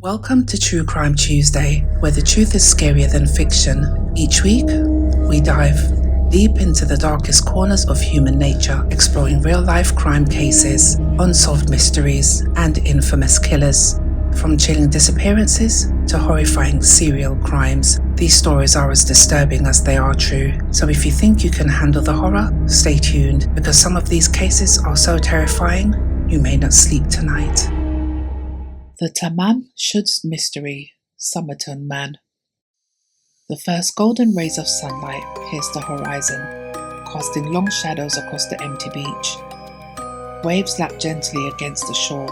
Welcome to True Crime Tuesday, where the truth is scarier than fiction. Each week, we dive deep into the darkest corners of human nature, exploring real-life crime cases, unsolved mysteries, and infamous killers. From chilling disappearances to horrifying serial crimes, these stories are as disturbing as they are true. So if you think you can handle the horror, stay tuned, because some of these cases are so terrifying, you may not sleep tonight. The Tamám Shud Mystery, Somerton Man. The first golden rays of sunlight pierced the horizon, casting long shadows across the empty beach. Waves lapped gently against the shore,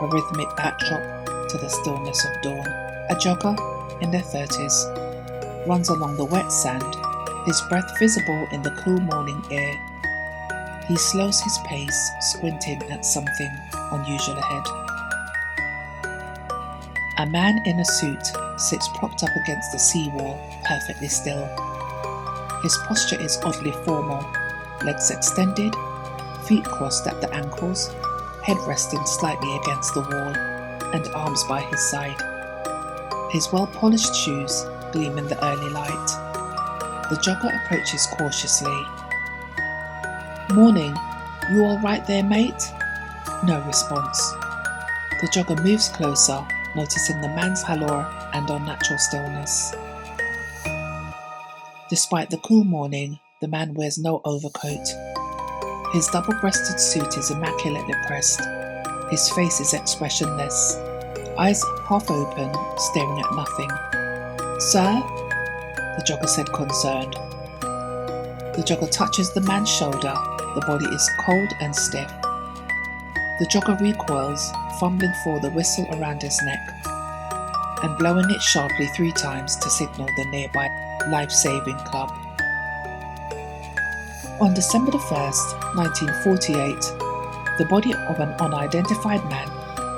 a rhythmic backdrop to the stillness of dawn. A jogger, in their 30s, runs along the wet sand, his breath visible in the cool morning air. He slows his pace, squinting at something unusual ahead. A man in a suit sits propped up against the seawall, perfectly still. His posture is oddly formal, legs extended, feet crossed at the ankles, head resting slightly against the wall, and arms by his side. His well-polished shoes gleam in the early light. The jogger approaches cautiously. "Morning, you all right there, mate?" No response. The jogger moves closer, noticing the man's pallor and unnatural stillness. Despite the cool morning, the man wears no overcoat. His double-breasted suit is immaculately pressed. His face is expressionless, eyes half open, staring at nothing. "Sir?" the jogger said, concerned. The jogger touches the man's shoulder. The body is cold and stiff. The jogger recoils, fumbling for the whistle around his neck, and blowing it sharply 3 times to signal the nearby life-saving club. On December 1st, 1948, the body of an unidentified man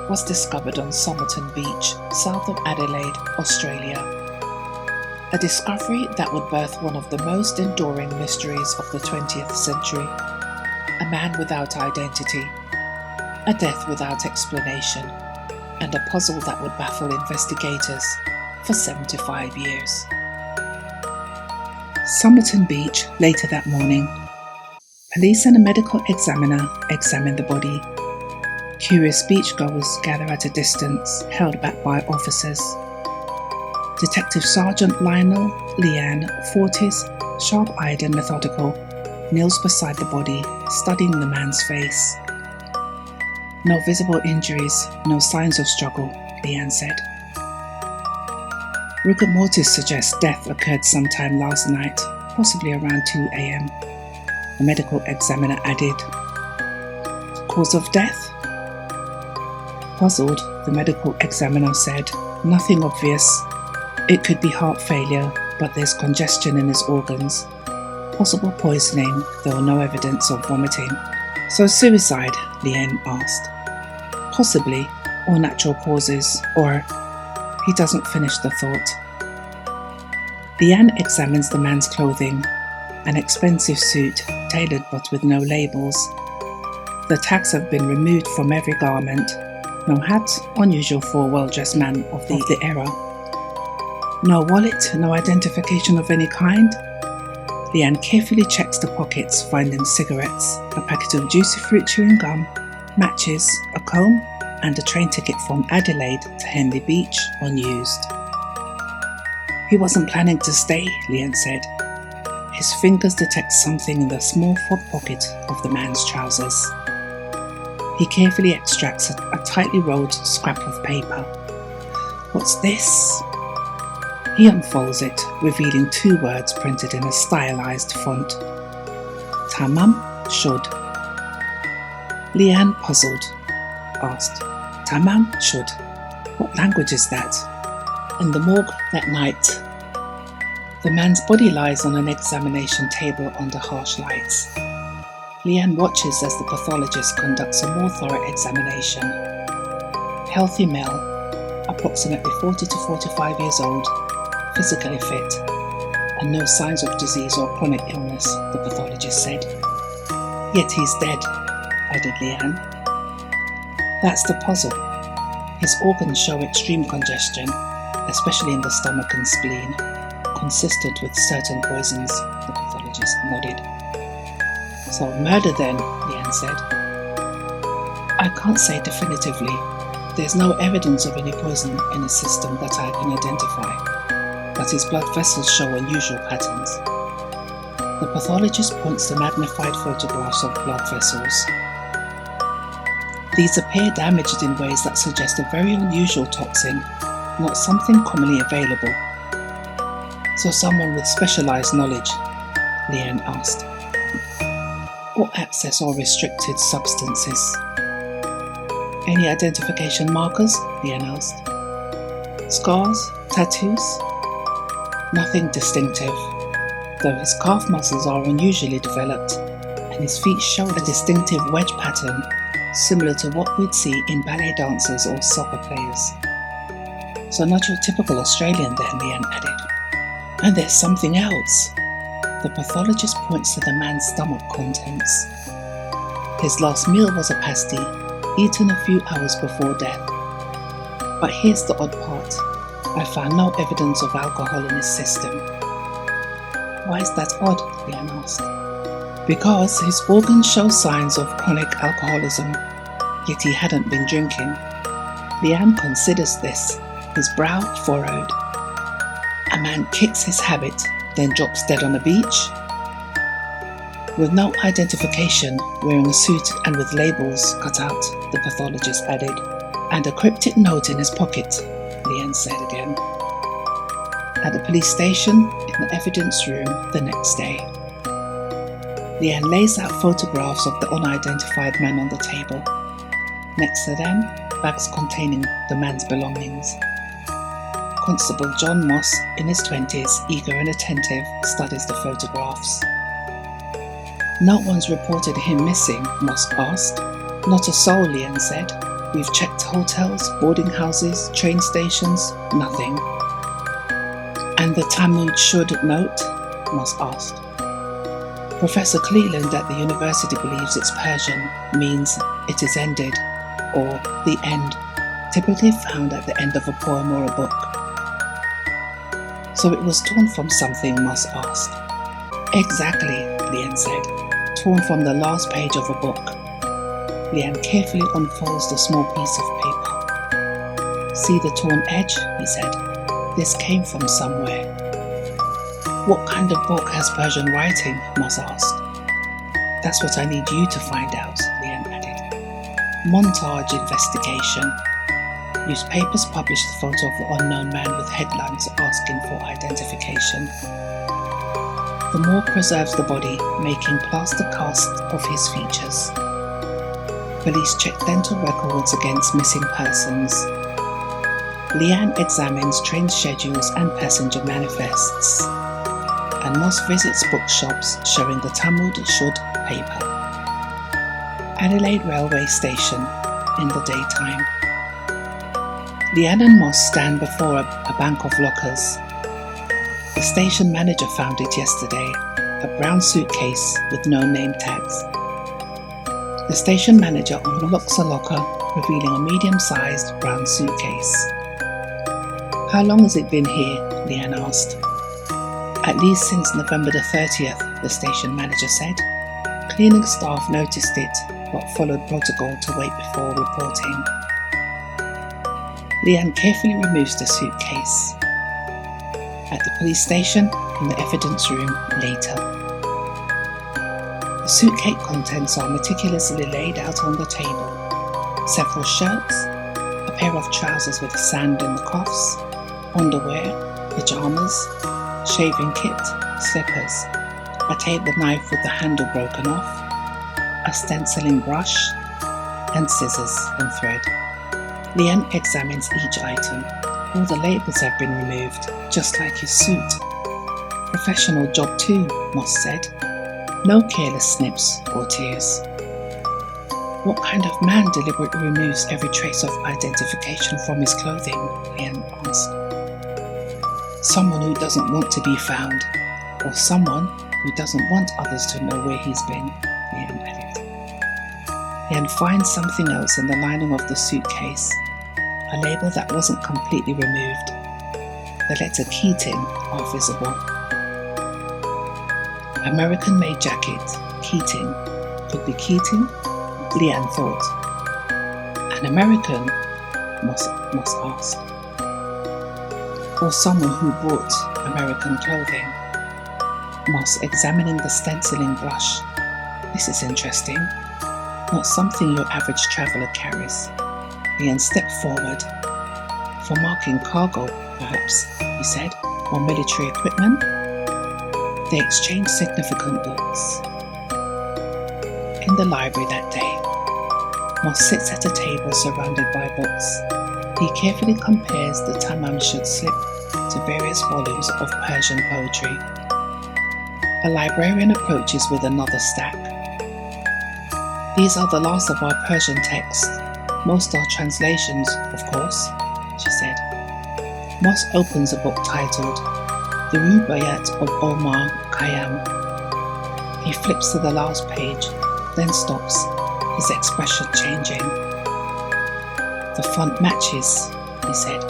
was discovered on Somerton Beach, south of Adelaide, Australia. A discovery that would birth one of the most enduring mysteries of the 20th century. A man without identity, a death without explanation, and a puzzle that would baffle investigators for 75 years. Somerton Beach, later that morning. Police and a medical examiner examined the body. Curious beachgoers gather at a distance, held back by officers. Detective Sergeant Lionel Leanne, 40s, sharp-eyed and methodical, kneels beside the body, studying the man's face. "No visible injuries, no signs of struggle," Leanne said. "Rigor mortis suggests death occurred sometime last night, possibly around 2 a.m, the medical examiner added. "Cause of death?" Puzzled, the medical examiner said, "Nothing obvious. It could be heart failure, but there's congestion in his organs. Possible poisoning, though no evidence of vomiting." "So suicide?" Leanne asked. "Possibly, or natural causes, or..." He doesn't finish the thought. Leanne examines the man's clothing, an expensive suit, tailored but with no labels. The tags have been removed from every garment. No hat, unusual for a well-dressed man of the era. No wallet, no identification of any kind. Leanne carefully checks the pockets, finding cigarettes, a packet of juicy fruit chewing gum, matches, a comb, and a train ticket from Adelaide to Henley Beach, unused. "He wasn't planning to stay," Leanne said. His fingers detect something in the small front pocket of the man's trousers. He carefully extracts a tightly rolled scrap of paper. "What's this?" He unfolds it, revealing 2 words printed in a stylized font. "Tamám Shud." Leanne, puzzled, asked, "Tamám Shud? What language is that?" In the morgue that night, the man's body lies on an examination table under harsh lights. Leanne watches as the pathologist conducts a more thorough examination. Healthy male, approximately 40 to 45 years old, physically fit, and no signs of disease or chronic illness, the pathologist said. "Yet he's dead," added Leanne. "That's the puzzle. His organs show extreme congestion, especially in the stomach and spleen, consistent with certain poisons, the pathologist nodded. So murder then, Leanne said. I can't say definitively. There's no evidence of any poison in his system that I can identify, but his blood vessels show unusual patterns. The pathologist points to magnified photographs of blood vessels. These appear damaged in ways that suggest a very unusual toxin, not something commonly available. So someone with specialized knowledge, Leanne asked. Or access or restricted substances. Any identification markers? Leanne asked. Scars? Tattoos? Nothing distinctive, though his calf muscles are unusually developed and his feet show a distinctive wedge pattern similar to what we'd see in ballet dancers or soccer players. So not your typical Australian then, Leanne added. And there's something else. The pathologist points to the man's stomach contents. His last meal was a pasty, eaten a few hours before death. But here's the odd part. I found no evidence of alcohol in his system. Why is that odd? Leanne asked. Because his organs show signs of chronic alcoholism, yet he hadn't been drinking. Leanne considers this, his brow furrowed. A man kicks his habit, then drops dead on a beach? With no identification, wearing a suit and with labels cut out, the pathologist added, and a cryptic note in his pocket, Leanne said again. At the police station, in the evidence room the next day. Leanne lays out photographs of the unidentified man on the table. Next to them, bags containing the man's belongings. Constable John Moss, in his 20s, eager and attentive, studies the photographs. No one's reported him missing, Moss asked. Not a soul, Leanne said. We've checked hotels, boarding houses, train stations, nothing. And the Tamám Shud note? Moss asked. Professor Cleland at the university believes it's Persian, means it is ended, or the end, typically found at the end of a poem or a book. So it was torn from something, Moss asked. Exactly, Leanne said, torn from the last page of a book. Leanne carefully unfolds the small piece of paper. See the torn edge, he said. This came from somewhere. What kind of book has Persian writing? Moss asked. That's what I need you to find out, Leanne added. Montage investigation. Newspapers published the photo of the unknown man with headlines asking for identification. The morgue preserves the body, making plaster casts of his features. Police check dental records against missing persons. Leanne examines train schedules and passenger manifests. And Moss visits bookshops showing the Tamám Shud paper. Adelaide Railway Station, in the daytime. Leanne and Moss stand before a bank of lockers. The station manager found it yesterday, a brown suitcase with no name tags. The station manager unlocks a locker, revealing a medium-sized brown suitcase. How long has it been here? Leanne asked. At least since November the 30th, the station manager said. Cleaning staff noticed it, but followed protocol to wait before reporting. Leanne carefully removes the suitcase. At the police station, in the evidence room, later. The suitcase contents are meticulously laid out on the table. Several shirts, a pair of trousers with sand in the cuffs, underwear, pajamas, shaving kit, slippers, a table knife with the handle broken off, a stenciling brush, and scissors and thread. Leanne examines each item. All the labels have been removed, just like his suit. Professional job too, Moss said. No careless snips or tears. What kind of man deliberately removes every trace of identification from his clothing? Leanne asked. Someone who doesn't want to be found, or someone who doesn't want others to know where he's been, Leanne added. Leanne finds something else in the lining of the suitcase, a label that wasn't completely removed. The letter Keating are visible. American-made jacket, Keating. Could be Keating, Leanne thought. An American, Moss asked. Or someone who bought American clothing. Moss examining the stenciling brush. This is interesting. Not something your average traveller carries. Leanne stepped forward. For marking cargo, perhaps, he said, or military equipment. They exchanged significant looks. In the library that day, Moss sits at a table surrounded by books. He carefully compares the Tamám Shud slip to various volumes of Persian poetry. A librarian approaches with another stack. These are the last of our Persian texts. Most are translations, of course, she said. Moss opens a book titled The Rubaiyat of Omar Khayyam. He flips to the last page, then stops, his expression changing. The font matches, he said.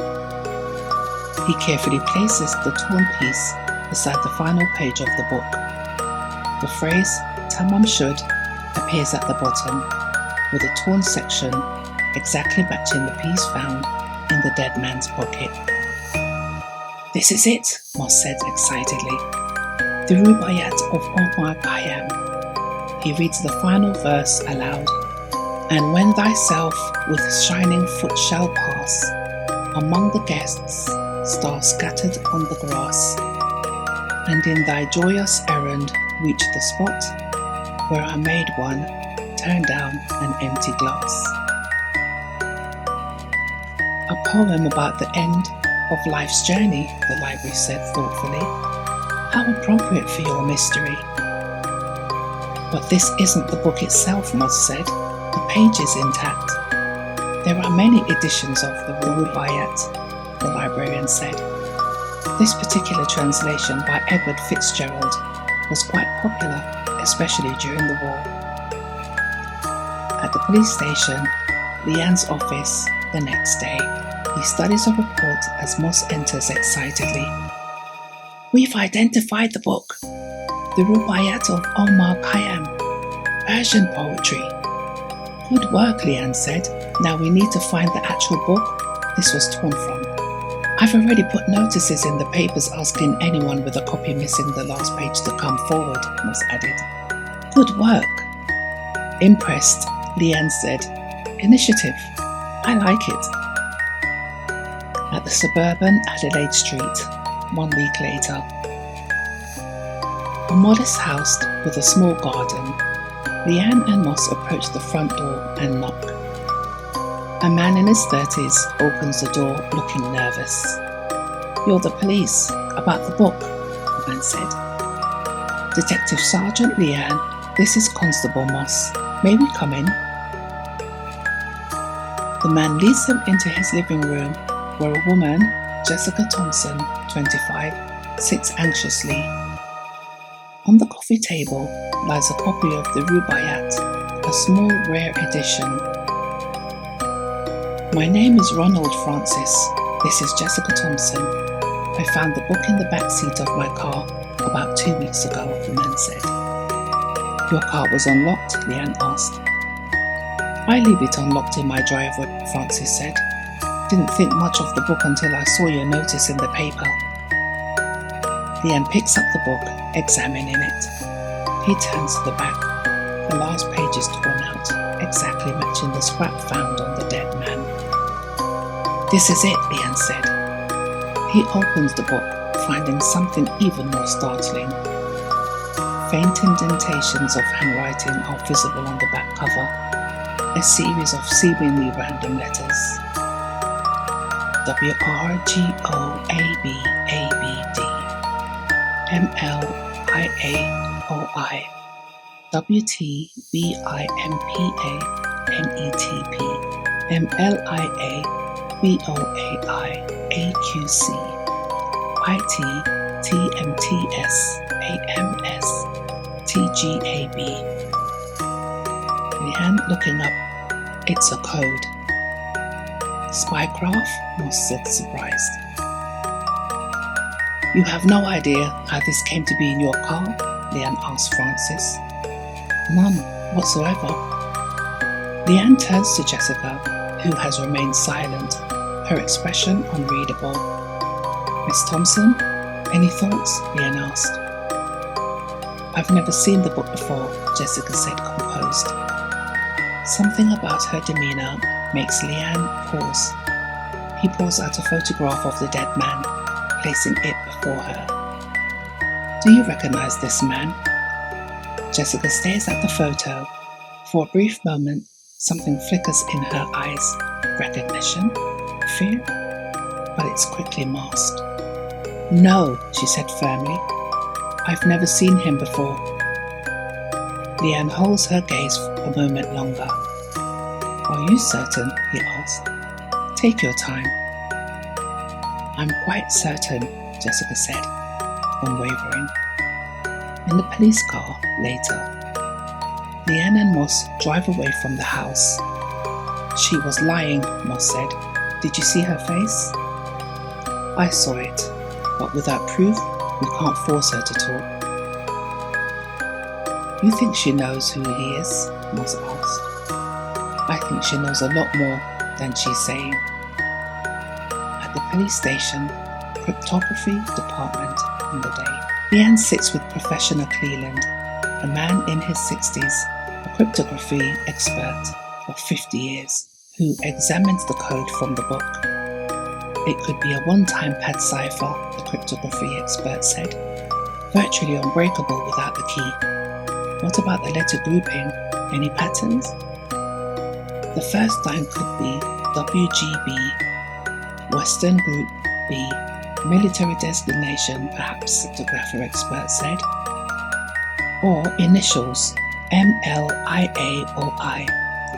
He carefully places the torn piece beside the final page of the book. The phrase Tamám Shud appears at the bottom, with a torn section exactly matching the piece found in the dead man's pocket. This is it, Moss said excitedly. The Rubaiyat of Omar Khayyam. He reads the final verse aloud. And when thyself with shining foot shall pass, among the guests, stars scattered on the grass, and in thy joyous errand reach the spot where I made one turn down an empty glass. A poem about the end of life's journey, the library said thoughtfully. How appropriate for your mystery. But this isn't the book itself, Moss said. The page is intact. There are many editions of the Rubaiyat, the librarian said. This particular translation by Edward Fitzgerald was quite popular, especially during the war. At the police station, Leanne's office, the next day, he studies a report as Moss enters excitedly. We've identified the book, the Rubaiyat of Omar Khayyam, Persian poetry. Good work, Leanne said. Now we need to find the actual book this was torn from. I've already put notices in the papers asking anyone with a copy missing the last page to come forward, Moss added. Good work. Impressed, Leanne said. Initiative. I like it. At the suburban Adelaide Street, 1 week later. A modest house with a small garden. Leanne and Moss approach the front door and knock. A man in his 30s opens the door looking nervous. You're the police, about the book, the man said. Detective Sergeant Leanne, this is Constable Moss. May we come in? The man leads them into his living room where a woman, Jessica Thompson, 25, sits anxiously. On the coffee table lies a copy of the Rubaiyat, a small rare edition. My name is Ronald Francis. This is Jessica Thompson. I found the book in the back seat of my car about 2 weeks ago, the man said. Your car was unlocked? Leanne asked. I leave it unlocked in my driveway, Francis said. Didn't think much of the book until I saw your notice in the paper. Leanne picks up the book, examining it. He turns to the back. The last page is torn out, exactly matching the scrap found on the dead man. This is it, Leanne said. He opens the book, finding something even more startling. Faint indentations of handwriting are visible on the back cover, a series of seemingly random letters. WRGOABABD MLIAOI WTBIMPANETP MLIABOAIAQC YTTMTSAMSTGAB. Leanne looking up. It's a code. Spycraft? Moss said, surprised. You have no idea how this came to be in your car? Leanne asked Francis. None whatsoever. Leanne turns to Jessica, who has remained silent, her expression unreadable. Miss Thompson, any thoughts? Leanne asked. I've never seen the book before, Jessica said, composed. Something about her demeanour makes Leanne pause. He pulls out a photograph of the dead man, placing it before her. Do you recognise this man? Jessica stares at the photo. For a brief moment, something flickers in her eyes. Recognition? Fear? But it's quickly masked. No, she said firmly. I've never seen him before. Leanne holds her gaze a moment longer. Are you certain? He asked. Take your time. I'm quite certain, Jessica said, unwavering. In the police car, later, Leanne and Moss drive away from the house. She was lying, Moss said. Did you see her face? I saw it, but without proof, we can't force her to talk. You think she knows who he is? Moss asked. I think she knows a lot more than she's saying. At the police station, cryptography department on the day, Leanne sits with Professional Cleland, a man in his 60s, a cryptography expert of 50 years, who examines the code from the book. It could be a one-time pad cipher, the cryptography expert said, virtually unbreakable without the key. What about the letter grouping? Any patterns? The first line could be WGB, Western Group B, military designation, perhaps, the cryptographer expert said. Or initials MLIA or I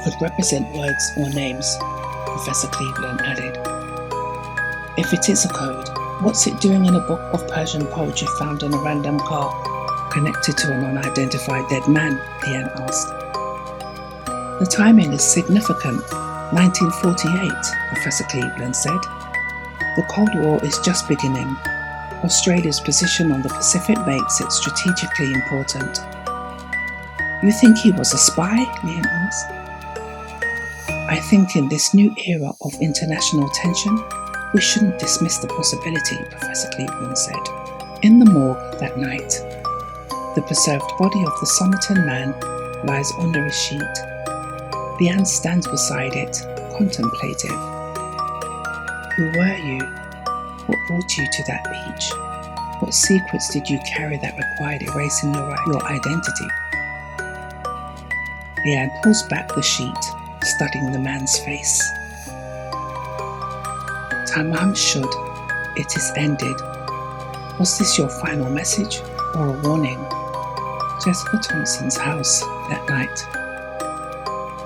could represent words or names, Professor Cleveland added. If it is a code, what's it doing in a book of Persian poetry found in a random car, connected to an unidentified dead man? Leanne asked. The timing is significant. 1948, Professor Cleveland said. The Cold War is just beginning. Australia's position on the Pacific makes it strategically important. You think he was a spy? Leanne asked. I think in this new era of international tension, we shouldn't dismiss the possibility, Professor Cleveland said. In the morgue that night, the preserved body of the Somerton Man lies under a sheet. Leanne stands beside it, contemplative. Who were you? What brought you to that beach? What secrets did you carry that required erasing your identity? Leanne pulls back the sheet, studying the man's face. Tamám Shud, it is ended. Was this your final message or a warning? Jessica Thompson's house that night.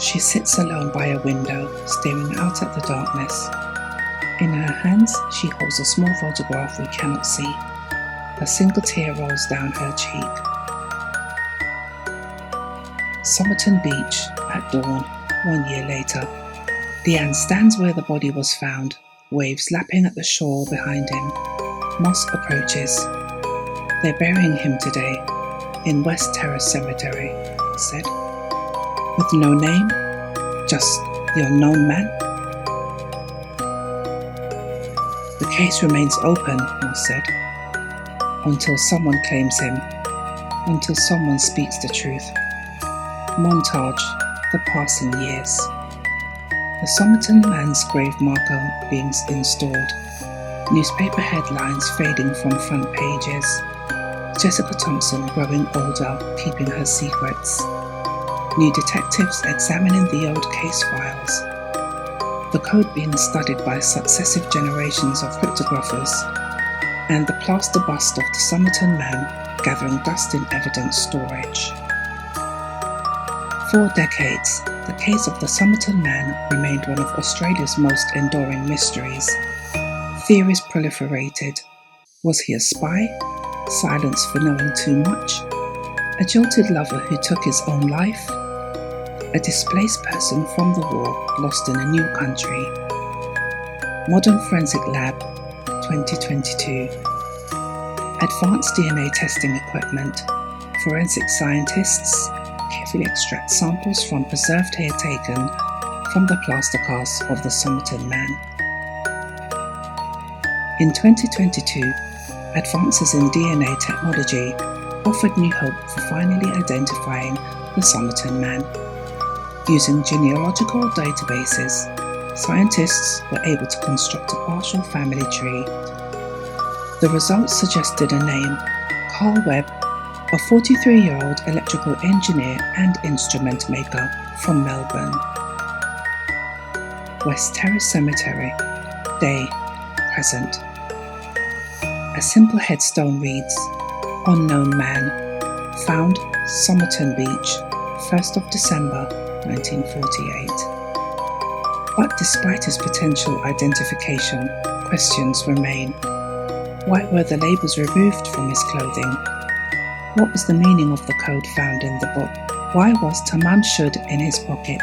She sits alone by a window, staring out at the darkness. In her hands, she holds a small photograph we cannot see. A single tear rolls down her cheek. Somerton Beach at dawn, 1 year later. Leanne stands where the body was found, waves lapping at the shore behind him. Moss approaches. They're burying him today, in West Terrace Cemetery, said. With no name, just the unknown man. The case remains open, Moss said, until someone claims him, until someone speaks the truth. Montage, the passing years. The Somerton Man's grave marker being installed. Newspaper headlines fading from front pages. Jessica Thompson growing older, keeping her secrets. New detectives examining the old case files. The code being studied by successive generations of cryptographers. And the plaster bust of the Somerton Man gathering dust in evidence storage. 4 decades, the case of the Somerton Man remained one of Australia's most enduring mysteries. Theories proliferated. Was he a spy? Silenced for knowing too much? A jilted lover who took his own life? A displaced person from the war lost in a new country? Modern Forensic Lab, 2022. Advanced DNA testing equipment. Forensic scientists carefully extract samples from preserved hair taken from the plaster cast of the Somerton Man. In 2022, advances in DNA technology offered new hope for finally identifying the Somerton Man. Using genealogical databases, scientists were able to construct a partial family tree. The results suggested a name, Carl Webb, a 43-year-old electrical engineer and instrument maker from Melbourne. West Terrace Cemetery, day, present. A simple headstone reads, Unknown Man, found Somerton Beach, 1st of December 1948. But despite his potential identification, questions remain. Why were the labels removed from his clothing? What was the meaning of the code found in the book? Why was Tamám Shud in his pocket?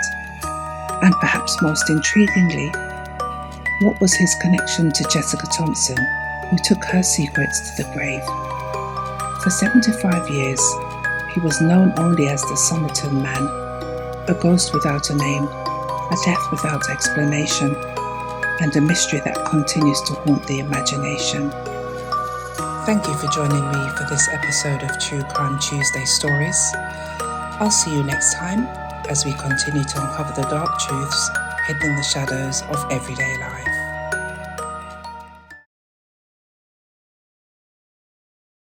And perhaps most intriguingly, what was his connection to Jessica Thompson, who took her secrets to the grave? For 75 years, he was known only as the Somerton Man, a ghost without a name, a death without explanation, and a mystery that continues to haunt the imagination. Thank you for joining me for this episode of True Crime Tuesday Stories. I'll see you next time as we continue to uncover the dark truths hidden in the shadows of everyday life.